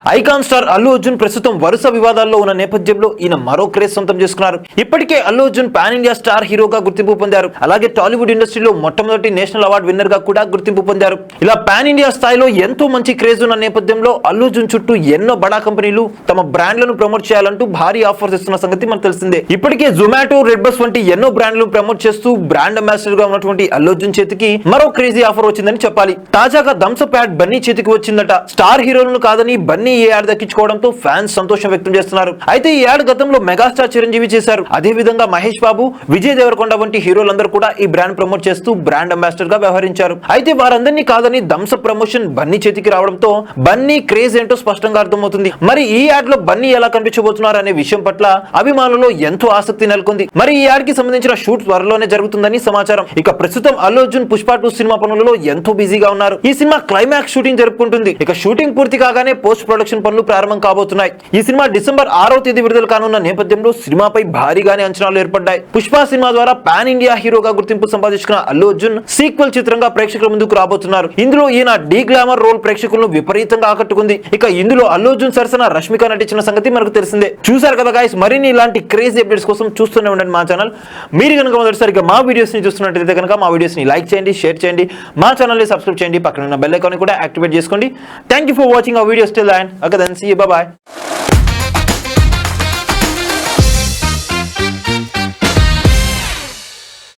Icon star Allu Arjun ప్రస్తుతం వరుస వివాదాల్లో ఉన్న నేపథ్యంలో ఈయన మరో క్రేజ్ సొంతం చేసుకున్నారు. ఇప్పటికే Allu Arjun pan India star హీరోగా గుర్తింపు పొందారు. అలాగే టాలీవుడ్ ఇండస్ట్రీలో మొట్టమొదటి నేషనల్ అవార్డు విన్నర్ గా కూడా గుర్తింపు పొందారు. ఇలా పాన్ ఇండియా స్థాయిలో ఎంతో మంచి క్రేజ్ ఉన్న నేపథ్యంలో అల్లు అర్జున్ చుట్టూ ఎన్నో బడా కంపెనీలు తమ బ్రాండ్లను ప్రమోట్ చేయాలంటూ భారీ ఆఫర్స్ ఇస్తున్న సంగతి మనకు తెలిసిందే. ఇప్పటికే జొమాటో, రెడ్ బస్ వంటి ఎన్నో బ్రాండ్లను ప్రమోట్ చేస్తూ బ్రాండ్ అంబాసిడర్ గా ఉన్నటువంటి అల్లు అర్జున్ చేతికి మరో క్రేజీ ఆఫర్ వచ్చిందని చెప్పాలి. తాజాగా థమ్సప్ యాడ్ బన్నీ చేతికి వచ్చిందట. స్టార్ హీరోలను కాదని బన్నీ ఈ యాడ్ దక్కించుకోవడంతో ఫ్యాన్స్ సంతోషం వ్యక్తం చేస్తున్నారు. అయితే ఈ యాడ్ గతంలో మెగాస్టార్ చిరంజీవి చేశారు. అదే విధంగా మహేష్ బాబు, విజయ్ దేవరకొండ వంటి హీరోలందరూ కూడా ఈ బ్రాండ్ ప్రమోట్ చేస్తూ బ్రాండ్ అంబాసిడర్ గా వ్యవహరించారు. అయితే వారందరినీ కాదని థమ్సప్ ప్రమోషన్ బన్నీ చేతికి రావడంతో బన్నీ క్రేజ్ ఏంటో స్పష్టంగా అర్థమవుతుంది. మరి ఈ యాడ్ లో బన్నీ ఎలా కనిపించబోతున్నారు అనే విషయం పట్ల అభిమానుల్లో ఎంతో ఆసక్తి నెలకొంది. మరి ఈ యాడ్ కి సంబంధించిన షూట్ త్వరలోనే జరుగుతుందని సమాచారం. ఇక ప్రస్తుతం అల్లు అర్జున్ పుష్ప 2 సినిమా పనులలో ఎంతో బిజీగా ఉన్నారు. ఈ సినిమా క్లైమాక్స్ షూటింగ్ జరుపుకుంటుంది. ఇక షూటింగ్ పూర్తి కాగానే పోస్ట్ ప్రొడక్షన్ పనులు ప్రారంభం కాబోతున్నాయి. ఈ సినిమా డిసెంబర్ 6వ తేదీ విడుదల కానున్న నేపథ్యంలో సినిమాపై భారీగానే అంచనాలు ఏర్పడ్డాయి. పుష్ప సినిమా ద్వారా పాన్ ఇండియా హీరోగా గుర్తింపు సంపాదించుకున్న అల్లు అర్జున్ సీక్వెల్ చిత్రంగా ప్రేక్షకుల ముందుకు రాబోతున్నారు. ఇందులో ఈయన డీ గ్లామర్ రోల్ ప్రేక్షకులను విపరీతంగా ఆకట్టుకుంది. ఇక ఇందులో అల్లు అర్జున్ సరసన రష్మిక నటించిన సంగతి మనకు తెలిసిందే. చూసారు కదా గైస్, మరిన్ని ఇలాంటి క్రేజీ అప్డేట్స్ కోసం చూస్తూనే ఉండండి మా ఛానల్. మీరు కనుక మొదటిసారిగా మా వీడియోస్ ని చూస్తున్నట్లయితే కనుక మా వీడియోస్ ని లైక్ చేయండి, షేర్ చేయండి, మా ఛానల్ ని సబ్స్క్రైబ్ చేయండి, పక్కన ఉన్న బెల్ ఐకాన్ కూడా యాక్టివేట్ చేసుకోండి. Thank you for watching our videos till end. Okay then see you, bye by.